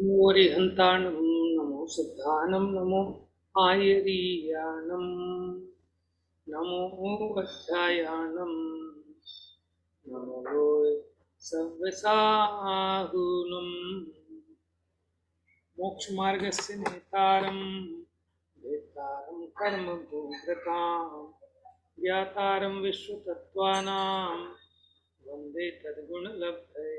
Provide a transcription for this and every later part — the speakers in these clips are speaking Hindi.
नमो रिहन्ताणं नमो सिद्धानं नमो आयरीयानं नमो वत्सायानं नमो सव्यसाहुनं मोक्षमार्गस्य नेतारं वेत्तारं कर्मभूभृतां ज्ञातारं विश्वतत्त्वानां वन्दे तद्गुणलब्धये।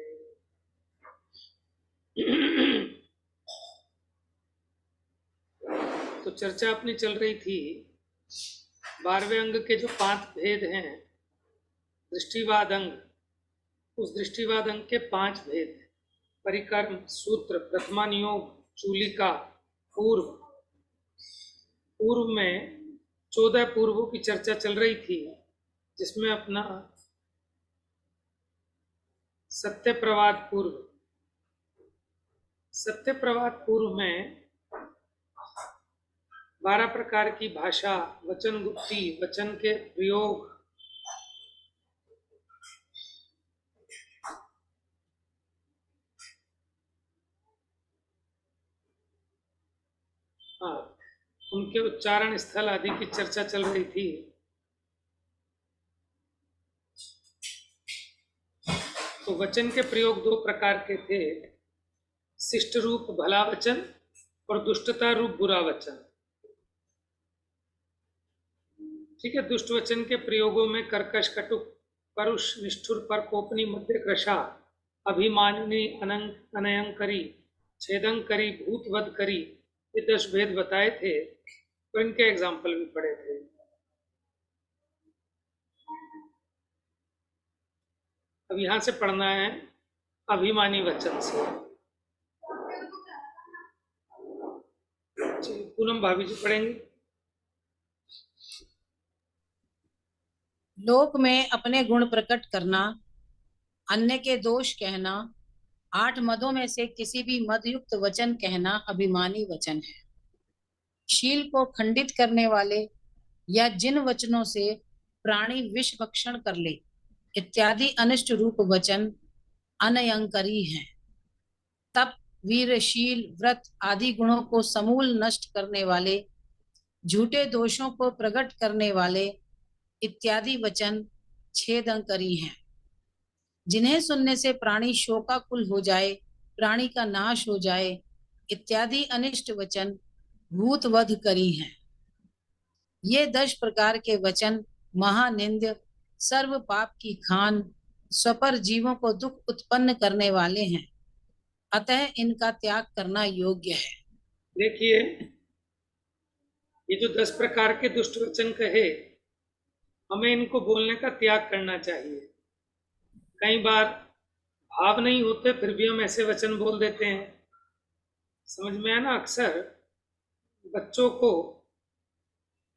तो चर्चा अपनी चल रही थी 12वें अंग के जो 5 भेद हैं, दृष्टिवाद अंग, उस दृष्टिवाद अंग के 5 भेद, परिकर्म, सूत्र, प्रथमानियोग, चूलिका, पूर्व। पूर्व में 14 पूर्वों की चर्चा चल रही थी, जिसमें अपना सत्यप्रवाद पूर्व, सत्यप्रवाद पूर्व में 12 प्रकार की भाषा, वचन गुप्ती, वचन के प्रयोग, उनके उच्चारण स्थल आदि की चर्चा चल रही थी। तो वचन के प्रयोग 2 प्रकार के थे, शिष्ट रूप भला वचन और दुष्टता रूप बुरा वचन। ठीक है, दुष्ट वचन के प्रयोगों में कर्कश, कटुक, परुष, निष्ठुर, परकोपनी, मध्य कृशा, अभिमानिनी, अनयंकरी, छेदंकरी, भूतवध करी, ये 10 भेद बताए थे और इनके एग्जाम्पल भी पढ़े थे। अब यहां से पढ़ना है अभिमानी वचन से। पूनम भाभी जी पढ़ेंगे। लोक में अपने गुण प्रकट करना, अन्य के दोष कहना, 8 मदों में से किसी भी मद युक्त वचन कहना अभिमानी वचन है। शील को खंडित करने वाले या जिन वचनों से प्राणी विष भक्षण कर ले इत्यादि अनिष्ट रूप वचन अनयंकरी हैं। तप, वीरशील, व्रत आदि गुणों को समूल नष्ट करने वाले, झूठे दोषों को प्रकट करने वाले इत्यादि वचन छेदंकरी हैं। जिन्हें सुनने से प्राणी शोकाकुल हो जाए, प्राणी का नाश हो जाए इत्यादि अनिष्ट वचन भूतवध करी हैं। ये 10 प्रकार के वचन महानिंद, सर्व पाप की खान, स्वपर जीवों को दुख उत्पन्न करने वाले हैं, अतः इनका त्याग करना योग्य है। देखिए, ये जो 10 प्रकार के दुष्ट वचन कहे, हमें इनको बोलने का त्याग करना चाहिए। कई बार भाव नहीं होते फिर भी हम ऐसे वचन बोल देते हैं। समझ में आया ना? अक्सर बच्चों को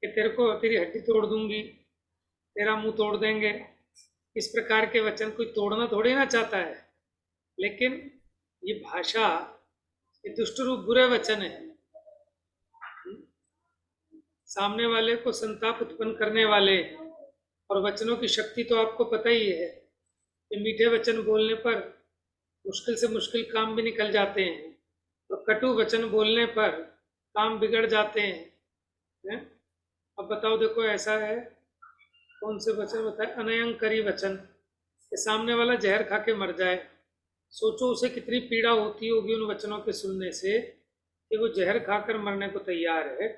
कि तेरी हड्डी तोड़ दूंगी, तेरा मुंह तोड़ देंगे, इस प्रकार के वचन कोई तोड़ना थोड़ी ना चाहता है, लेकिन ये भाषा, ये दुष्ट रूप बुरे वचन है, सामने वाले को संताप उत्पन्न करने वाले। और वचनों की शक्ति तो आपको पता ही है कि मीठे वचन बोलने पर मुश्किल से मुश्किल काम भी निकल जाते हैं, और कटु वचन बोलने पर काम बिगड़ जाते हैं। अब बताओ, देखो ऐसा है, कौन से वचन बताए? अनयंकरी वचन, कि सामने वाला जहर खा के मर जाए। सोचो उसे कितनी पीड़ा होती होगी उन वचनों के सुनने से कि वो जहर खाकर मरने को तैयार है।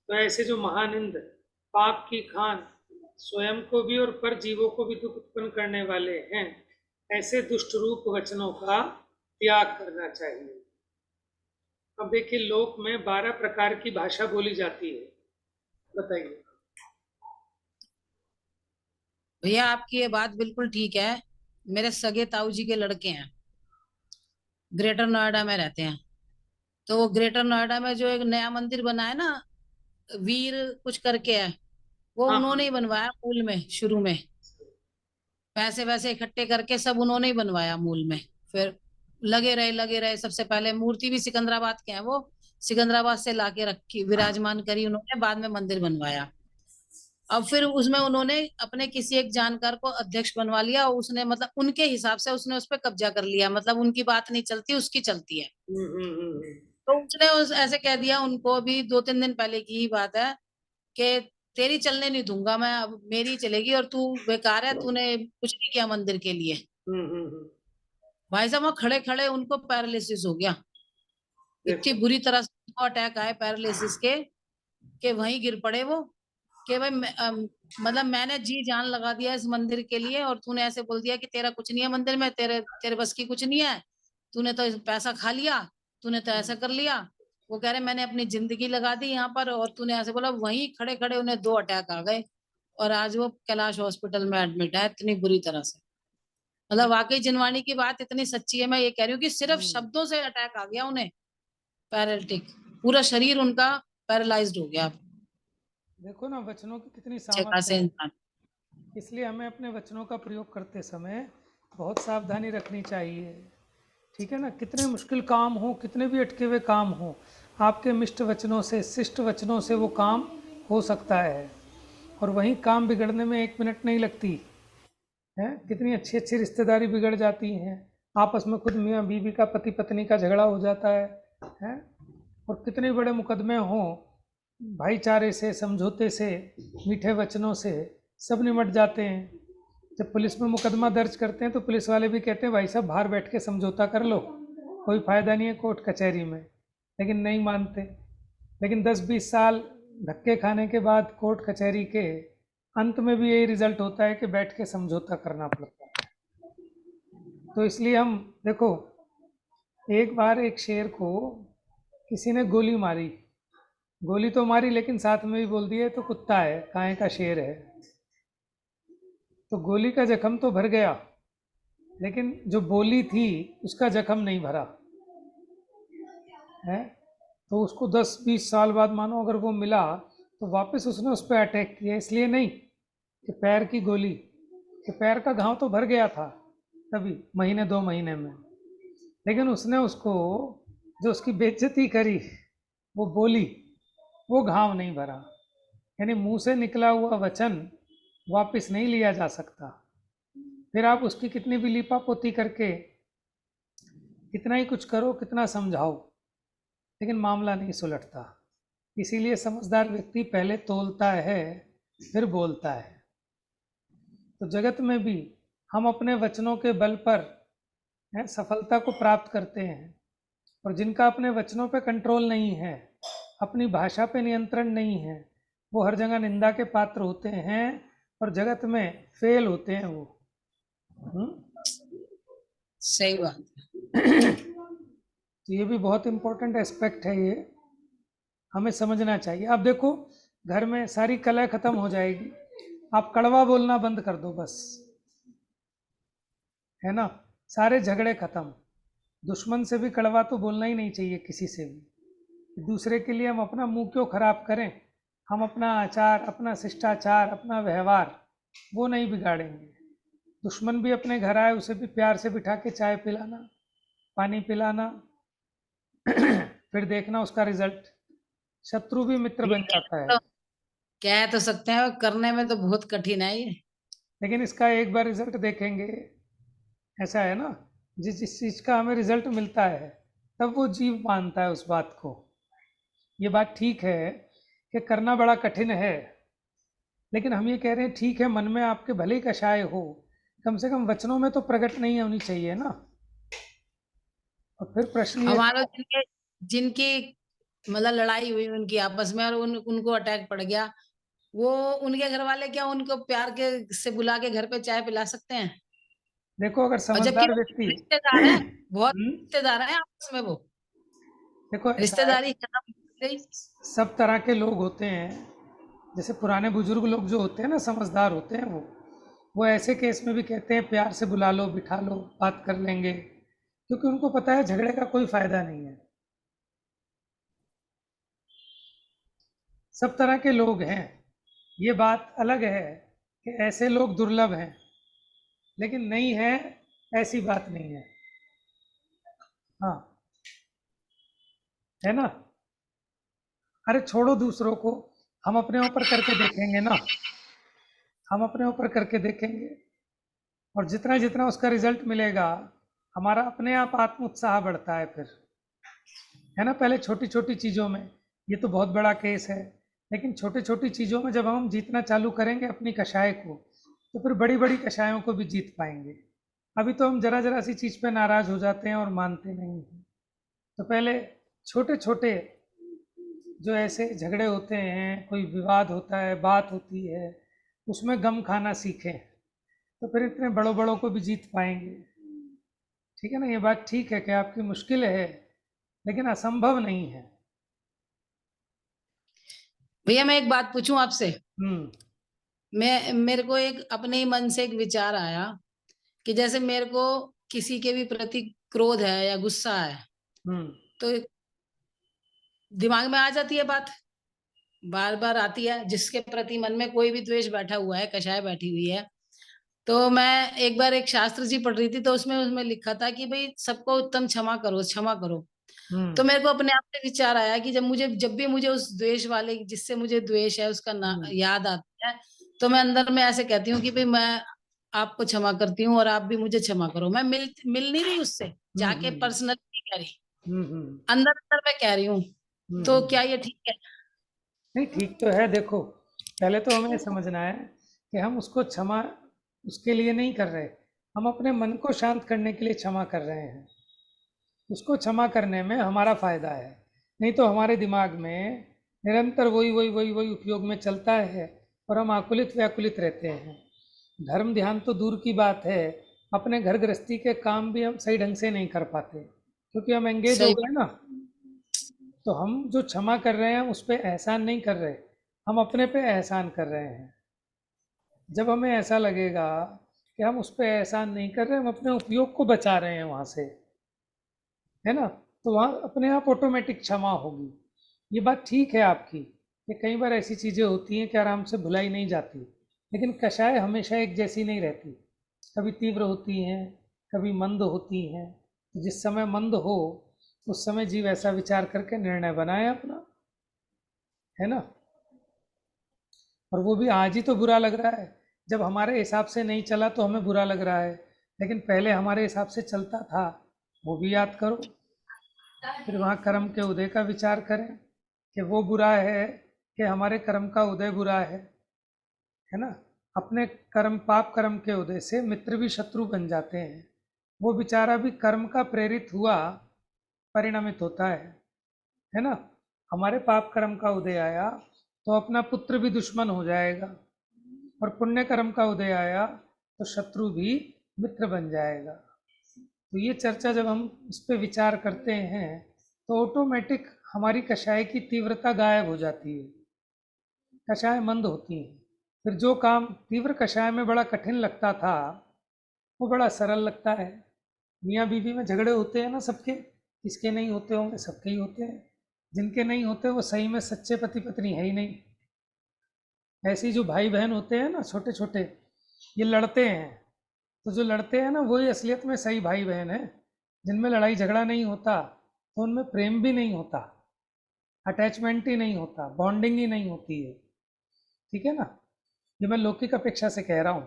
तो ऐसे जो महानिंद, पाप की खान, स्वयं को भी और पर जीवों को भी दुख उत्पन्न करने वाले हैं, ऐसे दुष्ट रूप वचनों का त्याग करना चाहिए। अब देखिए, लोक में 12 प्रकार की भाषा बोली जाती है, बताइए। भैया आपकी ये बात बिल्कुल ठीक है। मेरे सगे ताऊ जी के लड़के हैं, ग्रेटर नोएडा में रहते हैं। तो वो ग्रेटर नोएडा में जो एक नया मंदिर बना है ना, वीर कुछ करके है, वो हाँ हाँ, उन्होंने ही बनवाया मूल में। शुरू में पैसे वैसे इकट्ठे करके सब उन्होंने ही बनवाया मूल में। फिर लगे रहे। सबसे पहले मूर्ति भी सिकंदराबाद के हैं, वो सिकंदराबाद से लाके रखी, विराजमान करी उन्होंने, बाद में मंदिर बनवाया। अब फिर उसमें उन्होंने अपने किसी एक जानकार को अध्यक्ष बनवा लिया और उसने मतलब उनके हिसाब से उसने उस पर कब्जा कर लिया, मतलब उनकी बात नहीं चलती, उसकी चलती है। तो उसने ऐसे कह दिया उनको, अभी 2-3 दिन पहले की ही बात है, कि तेरी चलने नहीं दूंगा मैं, अब मेरी चलेगी, और तू बेकार है, तूने कुछ नहीं किया मंदिर के लिए। भाई साहब वहां खड़े खड़े उनको पैरालिसिस हो गया, इतनी देखो बुरी तरह से उनको अटैक आए पैरालिसिस के, कि वहीं गिर पड़े वो, कि भाई मतलब मैंने जी जान लगा दिया इस मंदिर के लिए, और तूने ऐसे बोल दिया कि तेरा कुछ नहीं है मंदिर में, तेरे तेरे बस की कुछ नहीं है, तूने तो पैसा खा लिया, तूने तो ऐसा कर लिया। वो कह रहे मैंने अपनी जिंदगी लगा दी यहाँ पर, और तूने ऐसे बोला। वहीं खड़े खड़े उन्हें 2 अटैक आ गए, और आज वो कैलाश हॉस्पिटल में एडमिट है, इतनी बुरी तरह से। मतलब वाकई जिनवानी की बात इतनी सच्ची है, मैं ये कह रही हूँ कि सिर्फ शब्दों से अटैक आ गया उन्हें, पैरालिटिक, पूरा शरीर उनका पैरालाइज्ड हो गया देखो ना वचनों की कितनी जगह सामर्थ्य से है। इंसान। इसलिए हमें अपने वचनों का प्रयोग करते समय बहुत सावधानी रखनी चाहिए। ठीक है ना, कितने मुश्किल काम हो, कितने भी अटके हुए काम हो, आपके मिष्ट वचनों से, शिष्ट वचनों से वो काम हो सकता है। और वहीं काम बिगड़ने में 1 मिनट नहीं लगती है। कितनी अच्छी अच्छी रिश्तेदारी बिगड़ जाती हैं, आपस में खुद मियाँ बीवी का, पति पत्नी का झगड़ा हो जाता है। और कितने बड़े मुकदमे हों, भाईचारे से, समझौते से, मीठे वचनों से सब निमट जाते हैं। जब पुलिस में मुकदमा दर्ज करते हैं तो पुलिस वाले भी कहते हैं भाई साहब बाहर बैठ के समझौता कर लो, कोई फ़ायदा नहीं है कोर्ट कचहरी में, लेकिन नहीं मानते। लेकिन 10-20 साल धक्के खाने के बाद कोर्ट कचहरी के अंत में भी यही रिजल्ट होता है कि बैठ के समझौता करना पड़ता है। तो इसलिए हम देखो, एक बार एक शेर को किसी ने गोली मारी, गोली तो मारी लेकिन साथ में भी बोल दिया तो कुत्ता है, काहे का शेर है। तो गोली का जख्म तो भर गया, लेकिन जो बोली थी उसका जख्म नहीं भरा है। तो उसको 10-20 साल बाद मानो अगर वो मिला तो वापस उसने उस पर अटैक किया, इसलिए नहीं कि पैर की गोली, कि पैर का घाव तो भर गया था तभी 1-2 महीने में, लेकिन उसने उसको जो उसकी बेइज्जती करी, वो बोली, वो घाव नहीं भरा। यानी मुंह से निकला हुआ वचन वापस नहीं लिया जा सकता। फिर आप उसकी कितनी भी लीपा पोती करके कितना ही कुछ करो, कितना समझाओ, लेकिन मामला नहीं सुलटता। इसीलिए समझदार व्यक्ति पहले तोलता है फिर बोलता है। तो जगत में भी हम अपने वचनों के बल पर सफलता को प्राप्त करते हैं, और जिनका अपने वचनों पे कंट्रोल नहीं है, अपनी भाषा पे नियंत्रण नहीं है, वो हर जगह निंदा के पात्र होते हैं और जगत में फेल होते हैं वो। सही बात। तो ये भी बहुत इम्पोर्टेंट एस्पेक्ट है, ये हमें समझना चाहिए। अब देखो घर में सारी कलह खत्म हो जाएगी, आप कड़वा बोलना बंद कर दो बस, है ना, सारे झगड़े खत्म। दुश्मन से भी कड़वा तो बोलना ही नहीं चाहिए किसी से भी। दूसरे के लिए हम अपना मुंह क्यों खराब करें, हम अपना आचार, अपना शिष्टाचार, अपना व्यवहार वो नहीं बिगाड़ेंगे। दुश्मन भी अपने घर आए उसे भी प्यार से बिठा के चाय पिलाना, पानी पिलाना, फिर देखना उसका रिजल्ट। शत्रु भी मित्र बन जाता है। तो कह तो सकते हैं, करने में तो बहुत कठिन है ये। लेकिन इसका एक बार रिजल्ट देखेंगे, ऐसा है ना, जिस जिस चीज़ का हमें रिजल्ट मिलता है तब वो जीव मानता है उस बात को। ये बात ठीक है कि करना बड़ा कठिन है, लेकिन हम ये कह रहे हैं ठीक है, मन में आपके भले ही कषाय हो, कम से कम वचनों में तो प्रकट नहीं होनी चाहिए ना। और फिर प्रश्न ये, हमारा जिनके जिनकी मतलब लड़ाई हुई उनकी आपस में, और उनको अटैक पड़ गया, वो उनके घर वाले क्या उनको प्यार के से बुला के घर पे चाय पिला सकते हैं? देखो अगर और जबकि समझदार वो व्यक्ति, रिश्तेदार हैं, बहुत रिश्तेदार हैं आपस में, वो देखो ऐसा है, रिश्तेदारी खत्म हो गई। सब तरह के लोग होते हैं। जैसे पुराने बुजुर्ग लोग जो होते हैं ना, समझदार होते हैं वो ऐसे केस में भी कहते हैं प्यार से बुला लो, बिठा लो, बात कर लेंगे, क्योंकि उनको पता है झगड़े का कोई फायदा नहीं है। सब तरह के लोग हैं, ये बात अलग है कि ऐसे लोग दुर्लभ हैं, लेकिन नहीं है ऐसी बात नहीं है। हाँ, है ना। अरे छोड़ो दूसरों को, हम अपने ऊपर करके देखेंगे ना। हम अपने ऊपर करके देखेंगे, और जितना जितना उसका रिजल्ट मिलेगा, हमारा अपने आप आत्म उत्साह बढ़ता है फिर, है ना। पहले छोटी छोटी चीज़ों में, ये तो बहुत बड़ा केस है, लेकिन छोटी छोटी चीज़ों में जब हम जीतना चालू करेंगे अपनी कषाय को, तो फिर बड़ी बड़ी कषायों को भी जीत पाएंगे। अभी तो हम जरा जरा सी चीज़ पे नाराज़ हो जाते हैं और मानते नहीं हैं। तो पहले छोटे छोटे जो ऐसे झगड़े होते हैं, कोई विवाद होता है, बात होती है, उसमें गम खाना सीखें, तो फिर इतने बड़ों बड़ों को भी जीत पाएंगे। ठीक है ना। ये बात ठीक है कि आपकी मुश्किल है, लेकिन असंभव नहीं है। भैया मैं एक बात पूछूं आपसे। हम्म। मेरे को एक अपने ही मन से एक विचार आया कि जैसे मेरे को किसी के भी प्रति क्रोध है या गुस्सा है, हम्म। तो दिमाग में आ जाती है बात, बार बार आती है। जिसके प्रति मन में कोई भी द्वेष बैठा हुआ है, कषाय बैठी हुई है, तो मैं एक बार एक शास्त्र जी पढ़ रही थी, तो उसमें उसमें लिखा था कि भाई सबको उत्तम क्षमा करो, क्षमा करो। तो हम्म। मेरे को अपने आप से विचार आया कि जब भी मुझे उस द्वेष वाले, जिससे मुझे द्वेष है, उसका हम्म। याद आता है, तो मैं अंदर में ऐसे कहती हूँ कि भाई मैं आपको क्षमा करती हूँ और आप भी मुझे क्षमा करो। मैं मिल नहीं रही उससे, हम्म। जाके पर्सनल नहीं कह रही, हम्म। हम्म। अंदर अंदर मैं कह रही हूँ। तो हम्म। क्या ये ठीक है? नहीं, ठीक तो है। देखो, पहले तो हमें समझना है कि हम उसको क्षमा उसके लिए नहीं कर रहे, हम अपने मन को शांत करने के लिए क्षमा कर रहे हैं। उसको क्षमा करने में हमारा फायदा है, नहीं तो हमारे दिमाग में निरंतर वही वही वही वही उपयोग में चलता है, और हम आकुलित व्याकुलित रहते हैं। धर्म ध्यान तो दूर की बात है, अपने घर गृहस्थी के काम भी हम सही ढंग से नहीं कर पाते, क्योंकि हम एंगेज हो सही गए ना। तो हम जो क्षमा कर रहे हैं उस पर एहसान नहीं कर रहे, हम अपने पे एहसान कर रहे हैं। जब हमें ऐसा लगेगा कि हम उस पर एहसान नहीं कर रहे, हम अपने उपयोग को बचा रहे हैं वहाँ से, है ना, तो वहाँ अपने आप ऑटोमेटिक क्षमा होगी। ये बात ठीक है आपकी कि कई बार ऐसी चीज़ें होती हैं कि आराम से भुलाई नहीं जाती, लेकिन कषाय हमेशा एक जैसी नहीं रहती, कभी तीव्र होती हैं, कभी मंद होती हैं। तो जिस समय मंद हो, उस समय जीव ऐसा विचार करके निर्णय बनाए अपना, है ना। और वो भी आज ही तो बुरा लग रहा है, जब हमारे हिसाब से नहीं चला तो हमें बुरा लग रहा है, लेकिन पहले हमारे हिसाब से चलता था, वो भी याद करो। फिर वहाँ कर्म के उदय का विचार करें कि वो बुरा है कि हमारे कर्म का उदय बुरा है ना। अपने कर्म, पाप कर्म के उदय से मित्र भी शत्रु बन जाते हैं। वो बेचारा भी कर्म का प्रेरित हुआ परिणमित होता है ना। हमारे पाप कर्म का उदय आया तो अपना पुत्र भी दुश्मन हो जाएगा, और पुण्य कर्म का उदय आया तो शत्रु भी मित्र बन जाएगा। तो ये चर्चा जब हम इस पे विचार करते हैं, तो ऑटोमेटिक हमारी कषाय की तीव्रता गायब हो जाती है, कषाय मंद होती है। फिर जो काम तीव्र कषाय में बड़ा कठिन लगता था, वो बड़ा सरल लगता है। मियाँ बीवी में झगड़े होते हैं ना सबके, किसके नहीं होते होंगे, सबके ही होते हैं। जिनके नहीं होते वो सही में सच्चे पति पत्नी है ही नहीं। ऐसे ही जो भाई बहन होते हैं ना छोटे छोटे, ये लड़ते हैं, तो जो लड़ते हैं ना वही असलियत में सही भाई बहन है। जिनमें लड़ाई झगड़ा नहीं होता, तो उनमें प्रेम भी नहीं होता, अटैचमेंट ही नहीं होता, बॉन्डिंग ही नहीं होती है। ठीक है ना। ये मैं लौकिक अपेक्षा से कह रहा हूँ,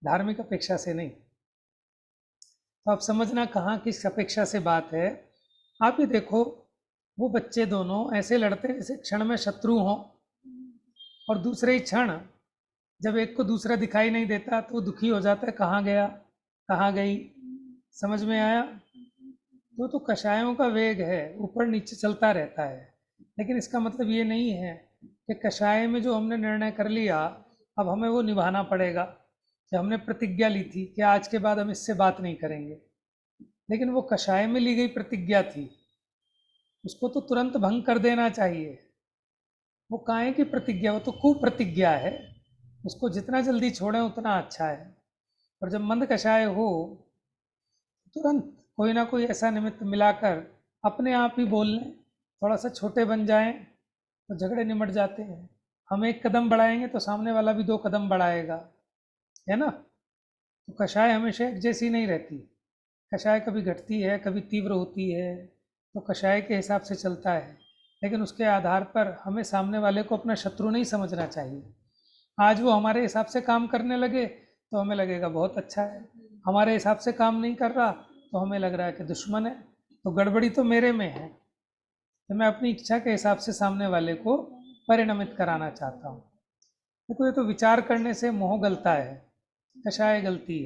धार्मिक अपेक्षा से नहीं। तो आप समझना कहाँ किस अपेक्षा से बात है। आप ही देखो, वो बच्चे दोनों ऐसे लड़ते हैं जैसे क्षण में शत्रु हों, और दूसरे ही क्षण जब एक को दूसरा दिखाई नहीं देता तो वो दुखी हो जाता है, कहाँ गया, कहाँ गई। समझ में आया। तो कषायों का वेग है, ऊपर नीचे चलता रहता है, लेकिन इसका मतलब ये नहीं है कि कषाय में जो हमने निर्णय कर लिया अब हमें वो निभाना पड़ेगा। कि हमने प्रतिज्ञा ली थी कि आज के बाद हम इससे बात नहीं करेंगे, लेकिन वो कषाय में ली गई प्रतिज्ञा थी, उसको तो तुरंत भंग कर देना चाहिए। वो काहे की प्रतिज्ञा, वो तो कुप्रतिज्ञा है, उसको जितना जल्दी छोड़ें उतना अच्छा है। और जब मंद कषाय हो, तुरंत कोई ना कोई ऐसा निमित्त मिलाकर अपने आप ही बोल लें, थोड़ा सा छोटे बन जाएं, तो झगड़े निमट जाते हैं। हम एक कदम बढ़ाएंगे तो सामने वाला भी दो कदम बढ़ाएगा, है ना। तो कषाय हमेशा एक जैसी नहीं रहती, कषाय कभी घटती है, कभी तीव्र होती है, तो कषाय के हिसाब से चलता है। लेकिन उसके आधार पर हमें सामने वाले को अपना शत्रु नहीं समझना चाहिए, आज वो हमारे हिसाब से काम करने लगे तो हमें लगेगा बहुत अच्छा है, हमारे हिसाब से काम नहीं कर रहा तो हमें लग रहा है कि दुश्मन है। तो गड़बड़ी तो मेरे में है, तो मैं अपनी इच्छा के हिसाब से सामने वाले को परिणमित कराना चाहता हूँ। देखो ये तो विचार करने से मोह गलता है, कषाय गलती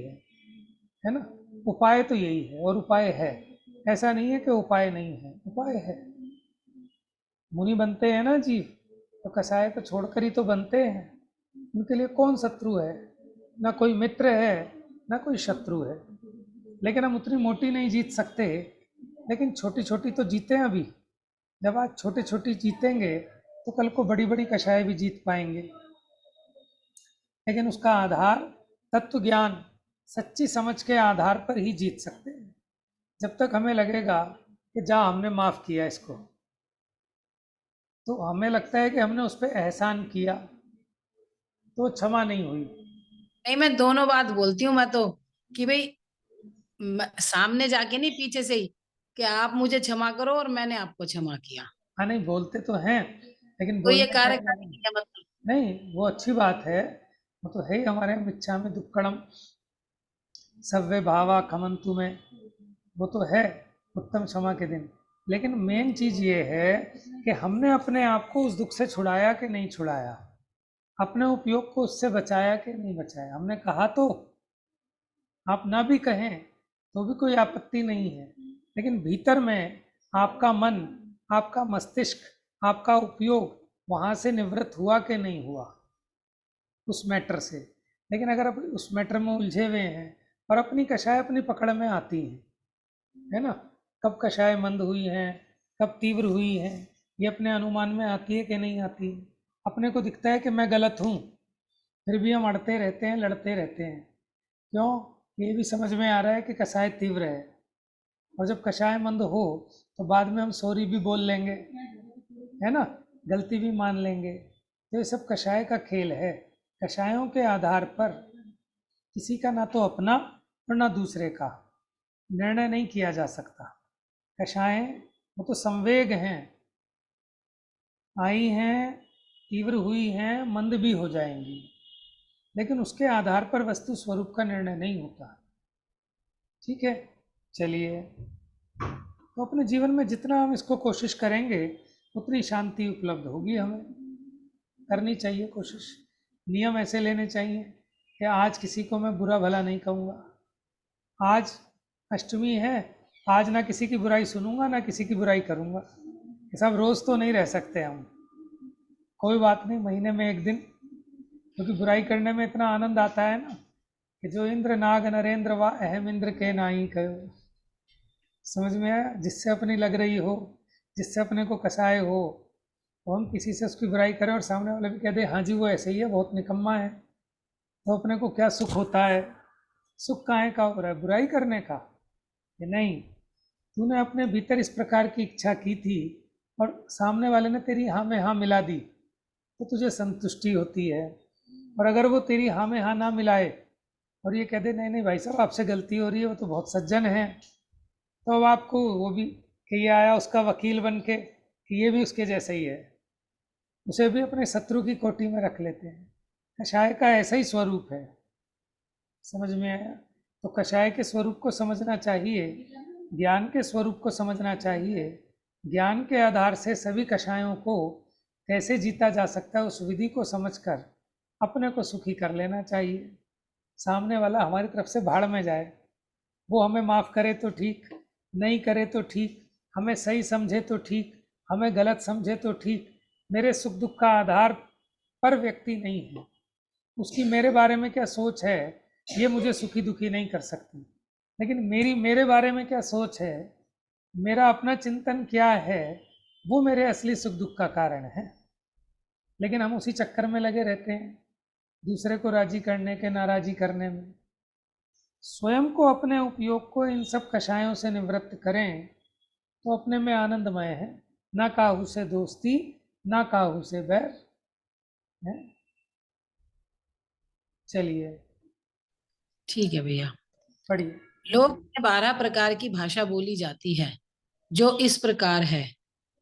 है ना। उपाय तो यही है, और उपाय है, ऐसा नहीं है कि उपाय नहीं है, उपाय है। मुनि बनते हैं ना जीव, तो कषाय को छोड़कर ही तो बनते हैं। उनके लिए कौन शत्रु है? ना कोई मित्र है, ना कोई शत्रु है। लेकिन हम उतनी मोटी नहीं जीत सकते, लेकिन छोटी छोटी तो जीते हैं अभी। जब आज छोटी छोटी जीतेंगे तो कल को बड़ी बड़ी कषाय भी जीत पाएंगे। लेकिन उसका आधार तत्व ज्ञान, सच्ची समझ के आधार पर ही जीत सकते हैं। जब तक हमें लगेगा कि जा हमने माफ किया इसको, तो हमें लगता है कि हमने उस पर एहसान किया, तो क्षमा नहीं हुई। नहीं, मैं दोनों बात बोलती हूँ। मैं तो कि भाई सामने जाके नहीं, पीछे से ही कि आप मुझे क्षमा करो और मैंने आपको क्षमा किया, हाँ नहीं, बोलते तो हैं, लेकिन तो ये बोलने का कार्यकारी नहीं है मतलब। नहीं, वो अच्छी बात है। वो तो है ही, हमारे मिच्छा में दुक्कड़म सव्वे भावा खमंतु में, वो तो है उत्तम क्षमा के दिन। लेकिन मेन चीज ये है कि हमने अपने आप को उस दुख से छुड़ाया कि नहीं छुड़ाया, अपने उपयोग को उससे बचाया कि नहीं बचाया। हमने कहा तो, आप ना भी कहें तो भी कोई आपत्ति नहीं है, लेकिन भीतर में आपका मन, आपका मस्तिष्क, आपका उपयोग वहां से निवृत्त हुआ कि नहीं हुआ उस मैटर से। लेकिन अगर आप उस मैटर में उलझे हुए हैं और अपनी कषाय अपनी पकड़ में आती है ना, कब कषाय मंद हुई है, कब तीव्र हुई है, ये अपने अनुमान में आती है कि नहीं आती है। अपने को दिखता है कि मैं गलत हूँ, फिर भी हम अड़ते रहते हैं, लड़ते रहते हैं। क्यों? ये भी समझ में आ रहा है कि कषाय तीव्र है, और जब कषाय मंद हो तो बाद में हम सॉरी भी बोल लेंगे, है ना, गलती भी मान लेंगे। तो ये सब कषाय का खेल है। कषायों के आधार पर किसी का ना तो अपना और ना दूसरे का निर्णय नहीं किया जा सकता। कषाएं वो तो संवेग हैं, आई हैं, तीव्र हुई हैं, मंद भी हो जाएंगी, लेकिन उसके आधार पर वस्तु स्वरूप का निर्णय नहीं होता। ठीक है, चलिए। तो अपने जीवन में जितना हम इसको कोशिश करेंगे उतनी शांति उपलब्ध होगी। हमें करनी चाहिए कोशिश। नियम ऐसे लेने चाहिए कि आज किसी को मैं बुरा भला नहीं कहूँगा, आज अष्टमी है, आज ना किसी की बुराई सुनूंगा ना किसी की बुराई करूँगा। ये सब रोज़ तो नहीं रह सकते हम, कोई बात नहीं, महीने में एक दिन, क्योंकि बुराई करने में इतना आनंद आता है ना कि जो इंद्र नाग नरेंद्र वा अहम इंद्र के नाई कहो। समझ में आया? जिससे अपनी लग रही हो, जिससे अपने को कसाए हो, तो हम किसी से उसकी बुराई करें और सामने वाले भी कह दे हाँ जी वो ऐसे ही है, बहुत निकम्मा है, तो अपने को क्या सुख होता है? सुख काहे का हो रहा है? बुराई करने का? कि नहीं, तूने अपने भीतर इस प्रकार की इच्छा की थी और सामने वाले ने तेरी हाँ में हाँ मिला दी, तो तुझे संतुष्टि होती है। और अगर वो तेरी हाँ में हाँ ना मिलाए और ये कह दे नहीं नहीं भाई साहब आपसे गलती हो रही है, वो तो बहुत सज्जन है, तो अब आपको वो भी कि ये आया उसका वकील बन के कि ये भी उसके जैसा ही है, उसे भी अपने शत्रु की कोटि में रख लेते हैं। कषाय का ऐसा ही स्वरूप है। समझ में आया? तो कषाय के स्वरूप को समझना चाहिए, ज्ञान के स्वरूप को समझना चाहिए। ज्ञान के आधार से सभी कषायों को कैसे जीता जा सकता है उस विधि को समझकर अपने को सुखी कर लेना चाहिए। सामने वाला हमारी तरफ से भाड़ में जाए, वो हमें माफ़ करे तो ठीक, नहीं करे तो ठीक, हमें सही समझे तो ठीक, हमें गलत समझे तो ठीक। मेरे सुख दुख का आधार पर व्यक्ति नहीं है, उसकी मेरे बारे में क्या सोच है ये मुझे सुखी दुखी नहीं कर सकती। लेकिन मेरे बारे में क्या सोच है, मेरा अपना चिंतन क्या है, वो मेरे असली सुख दुख का कारण है। लेकिन हम उसी चक्कर में लगे रहते हैं, दूसरे को राजी करने के, नाराजी करने में। स्वयं को, अपने उपयोग को इन सब कषायों से निवृत्त करें तो अपने में आनंदमय है। ना काहू से दोस्ती, ना काहू से बैर है। चलिए ठीक है भैया। पढ़िए। लोक में 12 प्रकार की भाषा बोली जाती है, जो इस प्रकार है: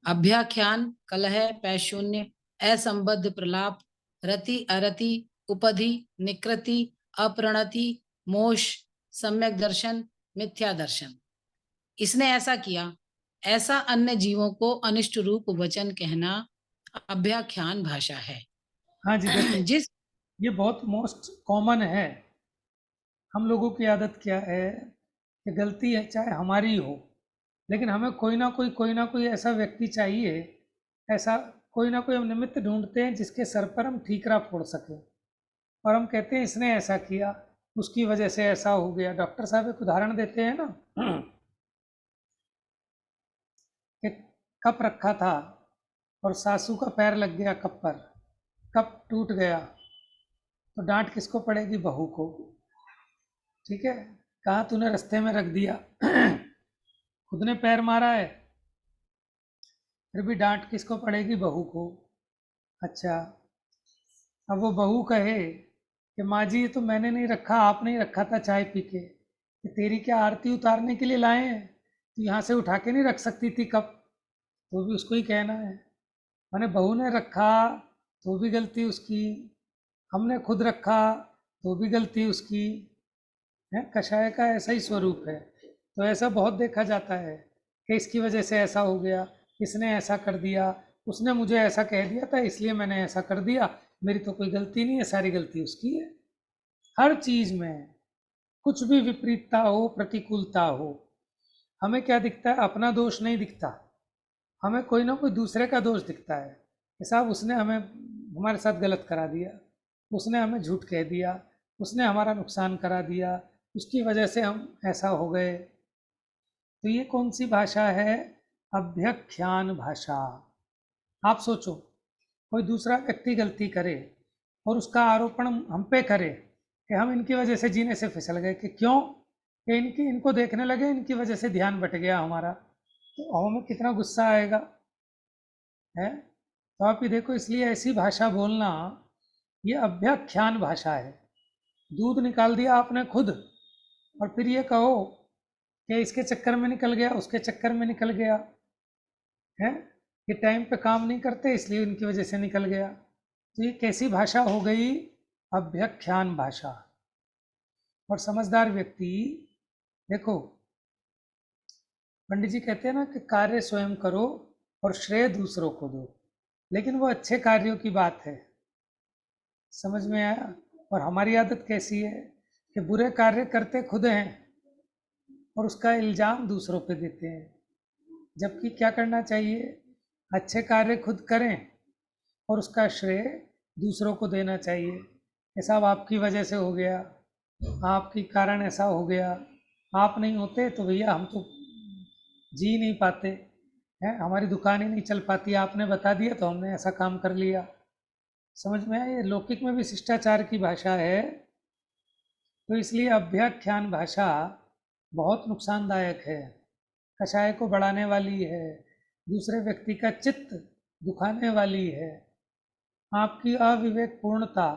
अभ्याख्यान, कलह, पैशून्य, असंबद्ध प्रलाप, रति अरति, उपधि, निकृति, अप्रणति, मोक्ष, सम्यक दर्शन, मिथ्या दर्शन। इसने ऐसा किया, ऐसा अन्य जीवों को अनिष्ट रूप वचन कहना अभ्याख्यान भाषा है। हाँ जी, देखो जिस ये बहुत मोस्ट कॉमन है। हम लोगों की आदत क्या है कि गलती है चाहे हमारी हो, लेकिन हमें कोई ना कोई ऐसा व्यक्ति चाहिए, ऐसा कोई ना कोई हम निमित्त ढूंढते हैं जिसके सर पर हम ठीकरा फोड़ सकें, और हम कहते हैं इसने ऐसा किया, उसकी वजह से ऐसा हो गया। डॉक्टर साहब एक उदाहरण देते हैं ना कि कप रखा था और सासू का पैर लग गया कप पर, कप टूट गया, तो डांट किसको पड़ेगी? बहू को। ठीक है, कहा तूने रास्ते में रख दिया खुद ने पैर मारा है, फिर भी डांट किसको पड़ेगी? बहू को। अच्छा, अब वो बहू कहे कि माँ जी ये तो मैंने नहीं रखा, आपने ही रखा था चाय पी के, कि तेरी क्या आरती उतारने के लिए लाए हैं, तो यहाँ से उठा के नहीं रख सकती थी कप? तो भी उसको ही कहना है। मैंने बहू ने रखा तो भी गलती उसकी, हमने खुद रखा तो भी गलती उसकी है। कषाय का ऐसा ही स्वरूप है। तो ऐसा बहुत देखा जाता है कि इसकी वजह से ऐसा हो गया, इसने ऐसा कर दिया, उसने मुझे ऐसा कह दिया था इसलिए मैंने ऐसा कर दिया, मेरी तो कोई गलती नहीं है, सारी गलती उसकी है। हर चीज में कुछ भी विपरीतता हो, प्रतिकूलता हो, हमें क्या दिखता है? अपना दोष नहीं दिखता, हमें कोई ना कोई दूसरे का दोष दिखता है कि साहब उसने हमें हमारे साथ गलत करा दिया, उसने हमें झूठ कह दिया, उसने हमारा नुकसान करा दिया, उसकी वजह से हम ऐसा हो गए। तो ये कौन सी भाषा है? अभ्यख्यान भाषा। आप सोचो, कोई दूसरा व्यक्ति गलती करे और उसका आरोपण हम पे करे कि हम इनकी वजह से जीने से फिसल गए, कि क्यों? कि इनको देखने लगे, इनकी वजह से ध्यान भट गया हमारा, तो हमें कितना गुस्सा आएगा है। तो आप ये देखो, इसलिए ऐसी भाषा बोलना ये अभ्याख्यान भाषा है। दूध निकाल दिया आपने खुद, और फिर ये कहो कि इसके चक्कर में निकल गया, उसके चक्कर में निकल गया है, ये टाइम पे काम नहीं करते इसलिए इनकी वजह से निकल गया। तो ये कैसी भाषा हो गई? अभ्याख्यान भाषा। और समझदार व्यक्ति, देखो पंडित जी कहते हैं ना कि कार्य स्वयं करो और श्रेय दूसरों को दो, लेकिन वो अच्छे कार्यों की बात है, समझ में आया? और हमारी आदत कैसी है कि बुरे कार्य करते खुद हैं और उसका इल्जाम दूसरों पे देते हैं, जबकि क्या करना चाहिए? अच्छे कार्य खुद करें और उसका श्रेय दूसरों को देना चाहिए कि साहब आपकी वजह से हो गया, आपके कारण ऐसा हो गया, आप नहीं होते तो भैया हम तो जी नहीं पाते हैं, हमारी दुकान ही नहीं चल पाती, आपने बता दिया तो हमने ऐसा काम कर लिया। समझ में आया? ये लौकिक में भी शिष्टाचार की भाषा है। तो इसलिए अभ्याख्यान भाषा बहुत नुकसानदायक है, कषाय को बढ़ाने वाली है, दूसरे व्यक्ति का चित्त दुखाने वाली है, आपकी अविवेक पूर्णता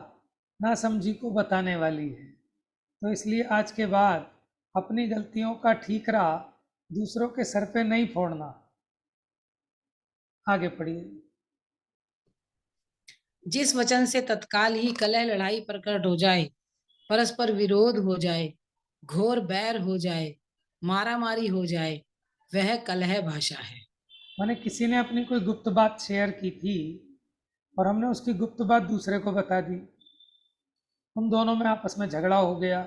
नासमझी को बताने वाली है। तो इसलिए आज के बाद अपनी गलतियों का ठीकरा दूसरों के सर पे नहीं फोड़ना। आगे पढ़िए। जिस वचन से तत्काल ही कलह लड़ाई प्रकट हो जाए, परस्पर विरोध हो जाए, घोर बैर हो जाए, मारामारी हो जाए, वह कलह भाषा है। माने किसी ने अपनी कोई गुप्त बात शेयर की थी और हमने उसकी गुप्त बात दूसरे को बता दी, उन दोनों में आपस में झगड़ा हो गया,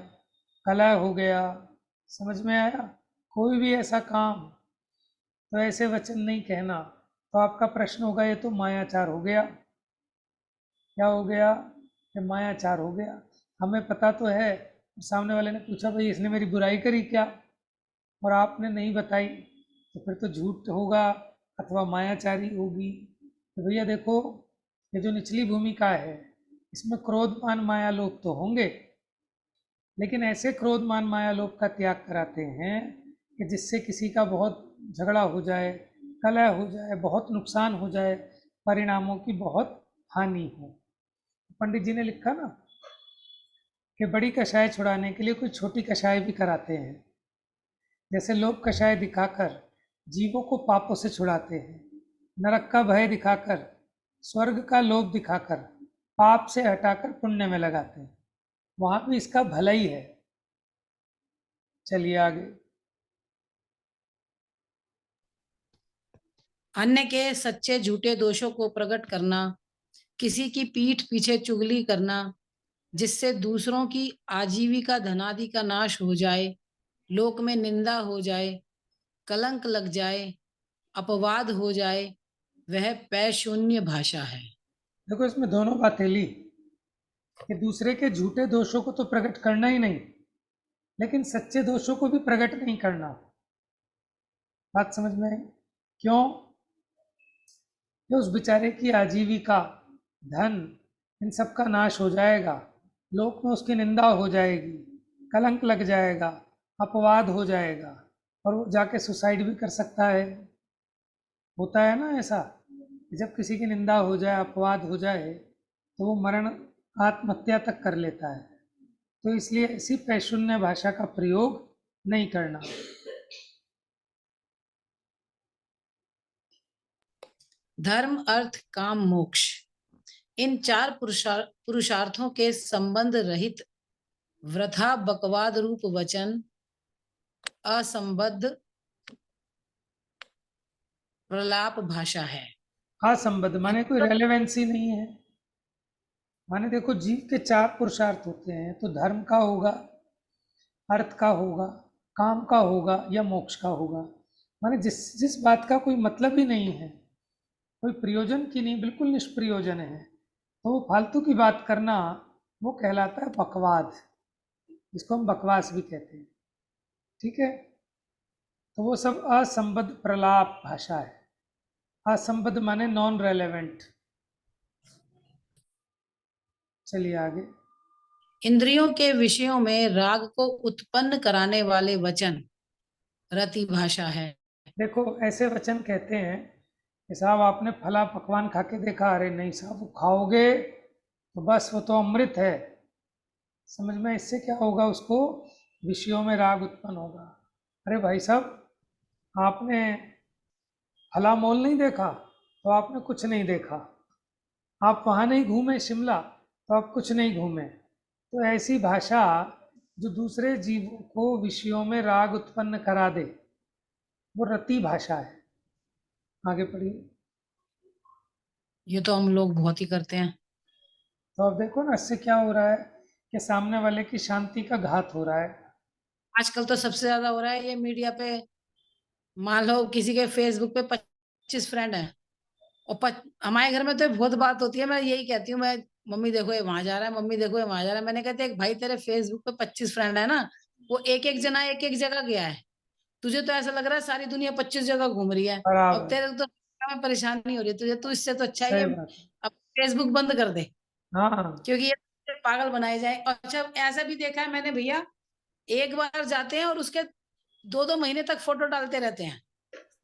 कलह हो गया। समझ में आया? कोई भी ऐसा काम, तो ऐसे वचन नहीं कहना। तो आपका प्रश्न होगा ये तो मायाचार हो गया। क्या हो गया? ये मायाचार हो गया। हमें पता तो है, सामने वाले ने पूछा भाई इसने मेरी बुराई करी क्या, और आपने नहीं बताई, तो फिर तो झूठ होगा अथवा मायाचारी होगी। तो भैया देखो, ये जो निचली भूमिका है इसमें क्रोध मान माया लोभ तो होंगे, लेकिन ऐसे क्रोध मान माया लोभ का त्याग कराते हैं कि जिससे किसी का बहुत झगड़ा हो जाए, कलह हो जाए, बहुत नुकसान हो जाए, परिणामों की बहुत हानि हो। पंडित जी ने लिखा ना कि बड़ी कषाय छुड़ाने के लिए कोई छोटी कषाय भी कराते हैं। जैसे लोभ कषाय दिखाकर जीवों को पापों से छुड़ाते हैं, नरक का भय दिखाकर, स्वर्ग का लोभ दिखाकर पाप से हटाकर पुण्य में लगाते हैं, वहां भी इसका भला ही है। चलिए आगे। अन्य के सच्चे झूठे दोषों को प्रकट करना, किसी की पीठ पीछे चुगली करना, जिससे दूसरों की आजीविका धनादि का नाश हो जाए, लोक में निंदा हो जाए, कलंक लग जाए, अपवाद हो जाए, वह पैशून्य भाषा है। देखो इसमें दोनों बातें ली कि दूसरे के झूठे दोषों को तो प्रकट करना ही नहीं, लेकिन सच्चे दोषों को भी प्रकट नहीं करना। बात समझ में आई? क्यों? कि उस बेचारे की आजीविका, धन, इन सब का नाश हो जाएगा, लोक में उसकी निंदा हो जाएगी, कलंक लग जाएगा, अपवाद हो जाएगा, और वो जाके सुसाइड भी कर सकता है। होता है ना ऐसा कि जब किसी की निंदा हो जाए, अपवाद हो जाए, तो वो मरण, आत्महत्या तक कर लेता है। तो इसलिए ऐसी पैशून्य भाषा का प्रयोग नहीं करना। धर्म अर्थ काम मोक्ष, इन चार पुरुषार्थों के संबंध रहित वृथा बकवाद रूप वचन असंबद्ध प्रलाप भाषा है। असंबद्ध माने कोई रेलेवेंसी नहीं है। माने देखो, जीव के चार पुरुषार्थ होते हैं, तो धर्म का होगा, अर्थ का होगा, काम का होगा, या मोक्ष का होगा। माने जिस जिस बात का कोई मतलब ही नहीं है, कोई प्रयोजन की नहीं, बिल्कुल निष्प्रयोजन है, तो वो फालतू की बात करना, वो कहलाता है बकवाद। इसको हम बकवास भी कहते हैं। ठीक है? तो वो सब असंबद्ध प्रलाप भाषा है। असंबद्ध माने नॉन रेलेवेंट। चलिए आगे। इंद्रियों के विषयों में राग को उत्पन्न कराने वाले वचन रति भाषा है। देखो ऐसे वचन कहते हैं कि साहब आपने फला पकवान खा के देखा? अरे नहीं साहब, वो खाओगे तो बस वो तो अमृत है। समझ में? इससे क्या होगा? उसको विषयों में राग उत्पन्न होगा। अरे भाई साहब, आपने फला मॉल नहीं देखा तो आपने कुछ नहीं देखा। आप वहाँ नहीं घूमे शिमला तो आप कुछ नहीं घूमे। तो ऐसी भाषा जो दूसरे जीवों को विषयों में राग उत्पन्न करा दे, वो रति भाषा है। आगे पढ़िए। ये तो हम लोग बहुत ही करते हैं। तो अब देखो ना, इससे क्या हो रहा है कि सामने वाले की शांति का घात हो रहा है। आजकल तो सबसे ज्यादा हो रहा है ये मीडिया पे। मान लो किसी के फेसबुक पे 25 फ्रेंड है, और हमारे घर में तो बहुत बात होती है। मैं यही कहती हूँ, मैं मम्मी देखो ये वहां जा रहा है, मम्मी देखो ये वहां जा रहा है। मैंने कहते एक भाई तेरे फेसबुक पे 25 फ्रेंड है ना, वो एक एक जना एक एक जगह गया है। तुझे तो ऐसा लग रहा है सारी दुनिया 25 जगह घूम रही है, और बराबर। तेरे तो में परेशानी हो रही है तुझे। तो इससे तो अच्छा ही सही है बात है। अब फेसबुक बंद कर दे, हाँ हाँ, क्योंकि ये पागल बनाए जाए। और अच्छा ऐसा भी देखा है मैंने भैया, एक बार जाते हैं और उसके 2-2 महीने तक फोटो डालते रहते हैं।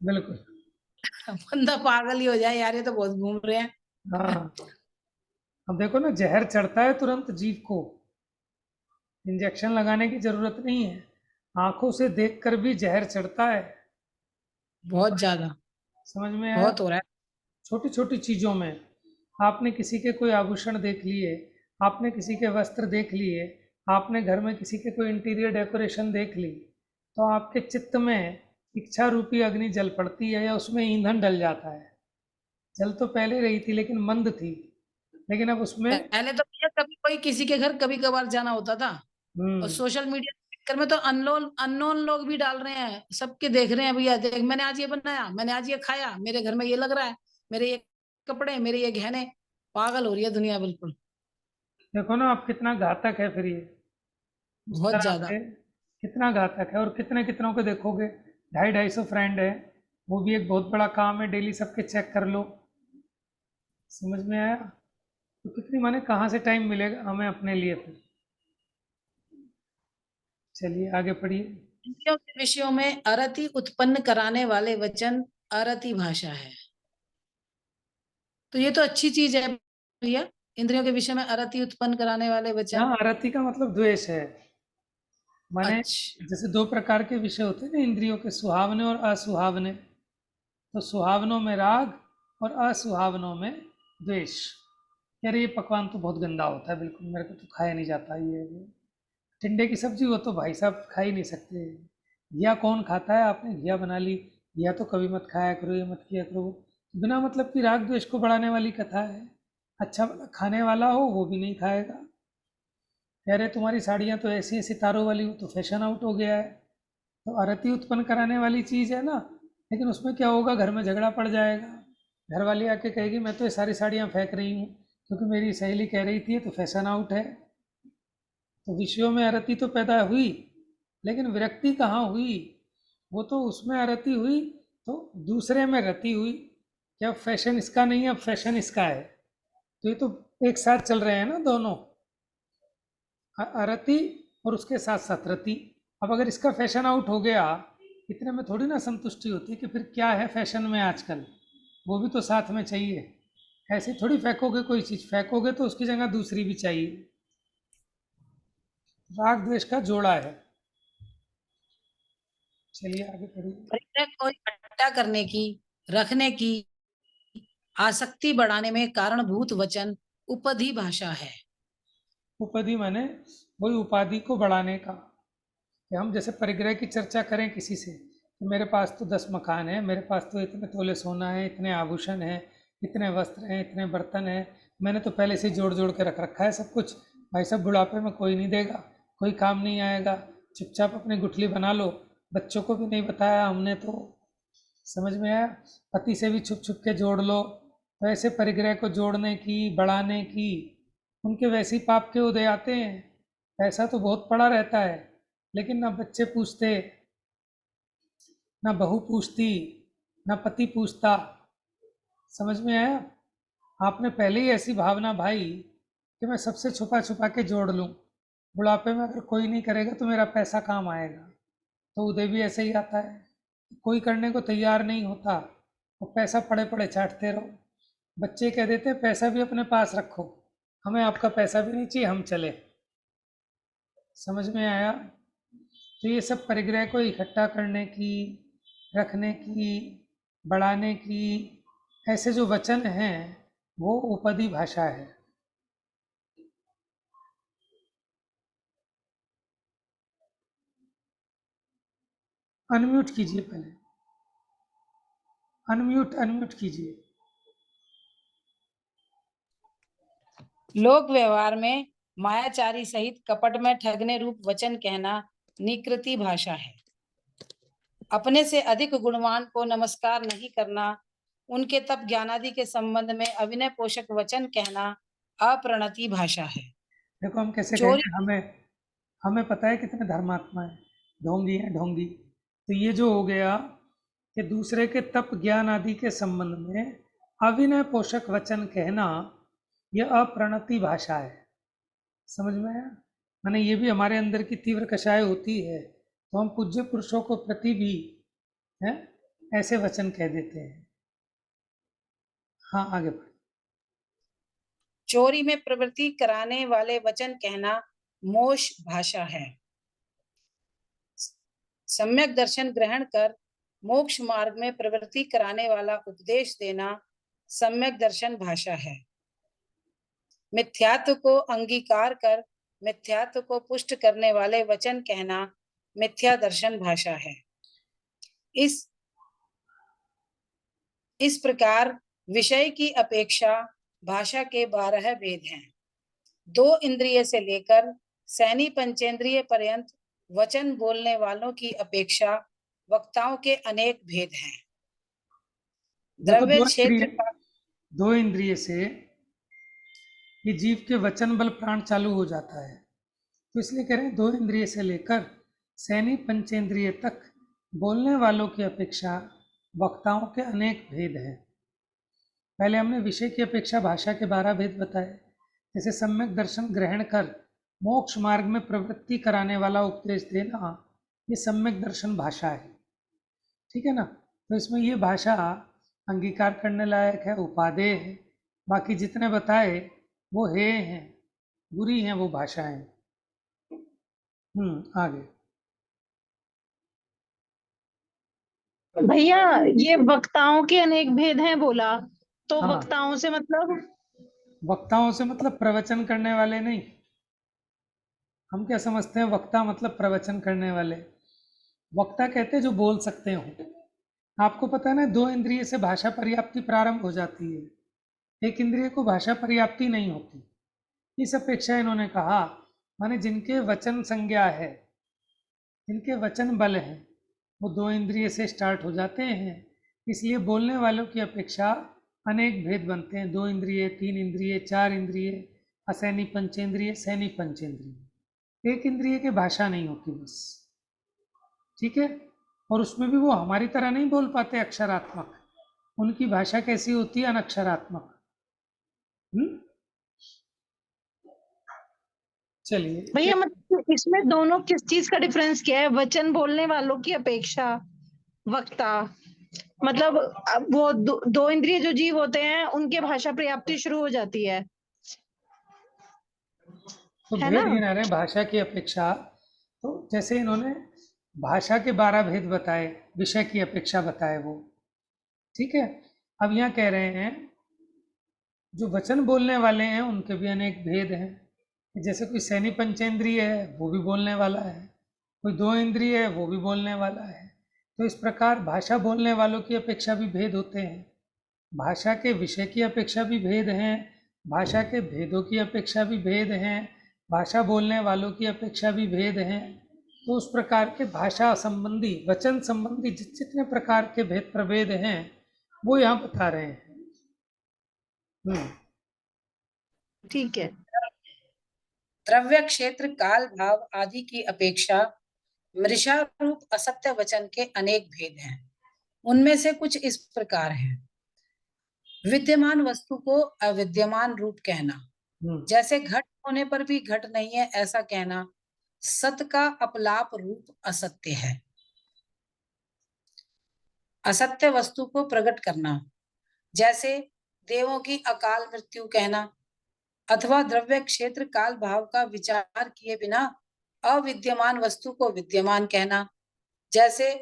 बिल्कुल। बंदा पागल ही हो जाए यार, ये तो बहुत घूम रहे हैं। हाँ, अब देखो ना, जहर चढ़ता है तुरंत जीव को, इंजेक्शन लगाने की जरूरत नहीं है। आंखों से देखकर भी जहर चढ़ता है। बहुत ज्यादा, समझ में आया? बहुत हो रहा है। छोटी छोटी चीजों में आपने किसी के कोई आभूषण देख लिए, आपने किसी के वस्त्र देख लिए, आपने घर में किसी के कोई इंटीरियर डेकोरेशन देख ली, तो आपके चित्त में इच्छा रूपी अग्नि जल पड़ती है, या उसमें ईंधन डल जाता है। जल तो पहले रही थी लेकिन मंद थी, लेकिन अब उसमें। पहले तो भैया कभी कोई किसी के घर कभी कभार जाना होता था, और हम्म। सोशल मीडिया के चक्कर में तो अननोन अननोन लोग भी डाल रहे हैं, सबके देख रहे हैं भैया देख मैंने आज ये बनाया, मैंने आज ये खाया, मेरे घर में ये लग रहा है, मेरे ये कपड़े, मेरे ये गहने। पागल हो रही है दुनिया बिल्कुल। देखो ना आप, कितना घातक है फिर ये। उस बहुत तरह ज्यादा। से कितना घातक है। और कितने कितनों को देखोगे, 250-250 फ्रेंड है, वो भी एक बहुत बड़ा काम है, डेली सबके चेक कर लो। समझ में आया? तो कितनी, माने कहाँ से टाइम मिलेगा हमें अपने लिए फिर। चलिए आगे पढ़िए। इंद्रियों के विषयों में अरति उत्पन्न कराने वाले वचन अरति भाषा है। तो ये तो अच्छी चीज है भैया, इंद्रियों के विषय में अरति उत्पन्न कराने वाले वचन। यहाँ आरती का मतलब द्वेष है। माने अच्छा। जैसे दो प्रकार के विषय होते हैं ना इंद्रियों के, सुहावने और असुहावने। तो सुहावनों में राग और असुहावनों में द्वेष। यार ये पकवान तो बहुत गंदा होता है, बिल्कुल मेरे को तो खाया नहीं जाता ये। टिंडे की सब्जी हो तो भाई साहब खा ही नहीं सकते। घिया कौन खाता है? आपने घिया बना ली, घिया तो कभी मत खाया करो, ये मत किया करो। बिना मतलब की राग द्वेष को बढ़ाने वाली कथा है। अच्छा वाला खाने वाला हो वो भी नहीं खाएगा। कह रहे तुम्हारी साड़ियाँ तो ऐसी हैं सितारों वाली, वो तो फैशन आउट हो गया है। तो आरती उत्पन्न कराने वाली चीज़ है ना, लेकिन उसमें क्या होगा, घर में झगड़ा पड़ जाएगा। घर वाली आके कहेगी मैं तो ये सारी साड़ियाँ फेंक रही हूँ क्योंकि मेरी सहेली कह रही थी ये तो फैशन आउट है। तो विषयों में आरती तो पैदा हुई, लेकिन विरक्ति कहाँ हुई? वो तो उसमें आरती हुई तो दूसरे में रति हुई कि अब फैशन इसका नहीं है, अब फैशन इसका है। तो ये तो एक साथ चल रहे हैं ना दोनों, आरती और उसके साथ साथ रति। अब अगर इसका फैशन आउट हो गया, इतने में थोड़ी ना संतुष्टि होती कि फिर क्या है फैशन में आजकल, वो भी तो साथ में चाहिए। ऐसे थोड़ी फेंकोगे, कोई चीज़ फेंकोगे तो उसकी जगह दूसरी भी चाहिए। राग द्वेष का जोड़ा है। चलिए आगे पढ़िए। परिग्रह को इकट्ठा करने की, रखने की, आसक्ति बढ़ाने में कारणभूत वचन उपधि भाषा है। उपधि माने वही उपाधि को बढ़ाने का, कि हम जैसे परिग्रह की चर्चा करें किसी से कि मेरे पास तो 10 मकान है, मेरे पास तो इतने तोले सोना है, इतने आभूषण हैं, इतने वस्त्र हैं, इतने बर्तन हैं, मैंने तो पहले से जोड़ जोड़ के रख रखा है सब कुछ। भाई सब बुढ़ापे में कोई नहीं देगा, कोई काम नहीं आएगा। चुपचाप अपनी गुठली बना लो। बच्चों को भी नहीं बताया हमने तो। समझ में आया? पति से भी छुप छुप के जोड़ लो। तो ऐसे परिग्रह को जोड़ने की, बढ़ाने की, उनके वैसे ही पाप के उदय आते हैं। पैसा तो बहुत पड़ा रहता है, लेकिन ना बच्चे पूछते, ना बहू पूछती, ना पति पूछता। समझ में आया? आपने पहले ही ऐसी भावना भाई कि मैं सबसे छुपा छुपा के जोड़ लूं, बुढ़ापे में अगर कोई नहीं करेगा तो मेरा पैसा काम आएगा। तो उदय भी ऐसे ही आता है, कोई करने को तैयार नहीं होता और पैसा पड़े पड़े चाटते रहो। बच्चे कह देते हैं पैसा भी अपने पास रखो, हमें आपका पैसा भी नहीं चाहिए, हम चले। समझ में आया? तो ये सब परिग्रह को इकट्ठा करने की, रखने की, बढ़ाने की, ऐसे जो वचन हैं वो उपधि भाषा है। अनम्यूट कीजिए पहले, अनम्यूट अनम्यूट कीजिए। लोक व्यवहार में मायाचारी सहित कपट में ठगने रूप वचन कहना निकृति भाषा है। अपने से अधिक गुणवान को नमस्कार नहीं करना, उनके तप ज्ञानादि के संबंध में अविनय पोषक वचन कहना अप्रणति भाषा है। देखो हम कैसे चोरी, कहेंगे, हमें हमें पता है कितने धर्मात्मा है, ढोंगी है ढोंगी। तो ये जो हो गया कि दूसरे के तप ज्ञान आदि के संबंध में अविनय पोषक वचन कहना, यह अप्रणति भाषा है। समझ में आया? माने ये भी हमारे अंदर की तीव्र कषाय होती है, तो हम पूज्य पुरुषों को प्रति भी है ऐसे वचन कह देते हैं। हाँ आगे बढ़। चोरी में प्रवृत्ति कराने वाले वचन कहना मोश भाषा है। सम्यक दर्शन ग्रहण कर मोक्ष मार्ग में प्रवृत्ति कराने वाला उपदेश देना सम्यक दर्शन भाषा है। मिथ्यात्व को अंगीकार कर मिथ्यात्व को पुष्ट करने वाले वचन कहना मिथ्या दर्शन भाषा है। इस प्रकार विषय की अपेक्षा भाषा के 12 भेद हैं। 2 इंद्रिय से लेकर सैनी पंचेंद्रिय पर्यंत वचन बोलने वालों की अपेक्षा वक्ताओं के अनेक भेद हैं। देखो द्रव्य क्षेत्र का दो इंद्रिय से ये जीव के वचन बल प्राण चालू हो जाता है। तो इसलिए कह रहे हैं 2 इंद्रिय से लेकर सैनी पंचेंद्रिय तक बोलने वालों की अपेक्षा वक्ताओं के अनेक भेद हैं। पहले हमने विषय की अपेक्षा भाषा के 12 भेद बताए। जैसे सम्यक दर्शन ग्रहण कर मोक्ष मार्ग में प्रवृत्ति कराने वाला उपदेश देना, ये सम्यक दर्शन भाषा है। ठीक है ना? तो इसमें ये भाषा अंगीकार करने लायक है, उपादेय है। बाकी जितने बताए वो हे हैं, बुरी हैं वो भाषाएं। आगे। भैया ये वक्ताओं के अनेक भेद हैं बोला, तो हाँ वक्ताओं से मतलब वक्ताओं से मतलब प्रवचन करने वाले नहीं। हम क्या समझते हैं वक्ता मतलब प्रवचन करने वाले। वक्ता कहते हैं जो बोल सकते हो। आपको पता है ना, 2 इंद्रिय से भाषा पर्याप्ति प्रारंभ हो जाती है, एक इंद्रिय को भाषा पर्याप्ति नहीं होती। इस अपेक्षा इन्होंने कहा, माने जिनके वचन संज्ञा है, जिनके वचन बल हैं, वो 2 इंद्रिय से स्टार्ट हो जाते हैं। इसलिए बोलने वालों की अपेक्षा अनेक भेद बनते हैं, 2 इंद्रिय, 3 इंद्रिय, 4 इंद्रिय, असैनी पंचेंद्रिय, सैनी पंचेंद्रिय। एक इंद्रिय की भाषा नहीं होती बस, ठीक है। और उसमें भी वो हमारी तरह नहीं बोल पाते अक्षरात्मक, उनकी भाषा कैसी होती है, अनक्षरात्मक। चलिए भैया मतलब इसमें दोनों किस चीज का डिफरेंस क्या है? वचन बोलने वालों की अपेक्षा वक्ता, मतलब वो दो इंद्रिय जो जीव होते हैं उनके भाषा पर्याप्ति शुरू हो जाती है तो है भेद ना? गिना रहे हैं भाषा की अपेक्षा। तो जैसे इन्होंने भाषा के 12 भेद बताए, विषय की अपेक्षा बताए वो, ठीक है। अब यहाँ कह रहे हैं जो वचन बोलने वाले हैं उनके भी अनेक भेद हैं। जैसे कोई सैनी पंचेंद्रिय है वो भी बोलने वाला है, कोई 2 इंद्रिय है वो भी बोलने वाला है। तो इस प्रकार भाषा बोलने वालों की अपेक्षा भी भेद होते हैं, भाषा के विषय की अपेक्षा भी भेद हैं, भाषा के भेदों की अपेक्षा भी भेद हैं, भाषा बोलने वालों की अपेक्षा भी भेद हैं। तो उस प्रकार के भाषा संबंधी, वचन संबंधी जितने प्रकार के भेद प्रभेद हैं वो यहाँ बता रहे हैं। ठीक है। द्रव्य, क्षेत्र, काल, भाव आदि की अपेक्षा मृषा रूप असत्य वचन के अनेक भेद हैं। उनमें से कुछ इस प्रकार हैं। विद्यमान वस्तु को अविद्यमान रूप कहना, जैसे घट होने पर भी घट नहीं है ऐसा कहना। सत का अपलाप रूप असत्य है। असत्य वस्तु को प्रकट करना, जैसे देवों की अकाल मृत्यु कहना, अथवा द्रव्य, क्षेत्र, काल, भाव का विचार किए बिना अविद्यमान वस्तु को विद्यमान कहना, जैसे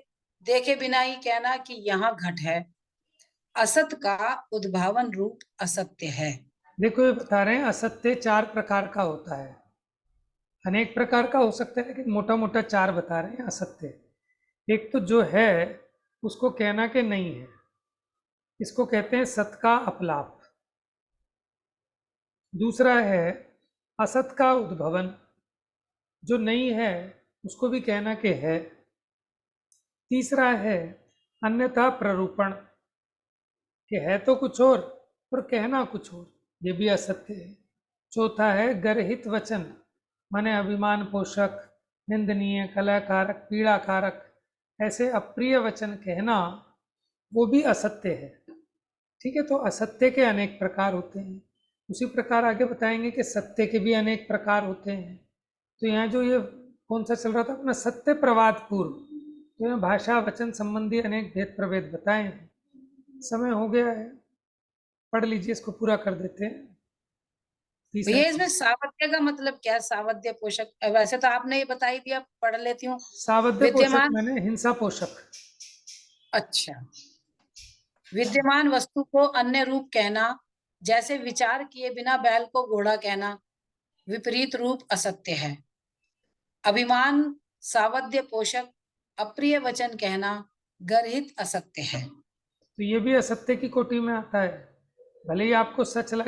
देखे बिना ही कहना कि यहाँ घट है। असत का उद्भावन रूप असत्य है। देखो ये बता रहे हैं असत्य 4 प्रकार का होता है, अनेक प्रकार का हो सकता है लेकिन मोटा मोटा 4 बता रहे हैं असत्य। एक तो जो है उसको कहना कि नहीं है, इसको कहते हैं सत का अपलाप। दूसरा है असत का उद्भवन, जो नहीं है उसको भी कहना कि है। तीसरा है अन्यथा प्ररूपण, कि है तो कुछ और कहना कुछ और, ये भी असत्य है। चौथा है गर्हित वचन, माने अभिमान पोषक, निंदनीय, कलहकारक, पीड़ाकारक, ऐसे अप्रिय वचन कहना, वो भी असत्य है। ठीक है, तो असत्य के अनेक प्रकार होते हैं। उसी प्रकार आगे बताएंगे कि सत्य के भी अनेक प्रकार होते हैं। तो यहाँ जो ये कौन सा चल रहा था अपना सत्य प्रवाद पूर्व, तो यहाँ भाषा वचन संबंधी अनेक भेद प्रभेद बताए हैं। समय हो गया है, पढ़ लीजिए, इसको पूरा कर देते हैं। भैया इसमें सावध्य का मतलब क्या है? सावध्य पोषक, वैसे तो आपने ये बता ही दिया, पढ़ लेती हूँ। सावध्य पोषक मैंने हिंसा पोषक। अच्छा, विद्यमान वस्तु को अन्य रूप कहना, जैसे विचार किए बिना बैल को घोड़ा कहना, विपरीत रूप असत्य है। अभिमान सावध्य पोषक, अप्रिय वचन कहना गर्हित असत्य है। तो ये भी असत्य की कोटि में आता है, भले ही आपको सच लगे।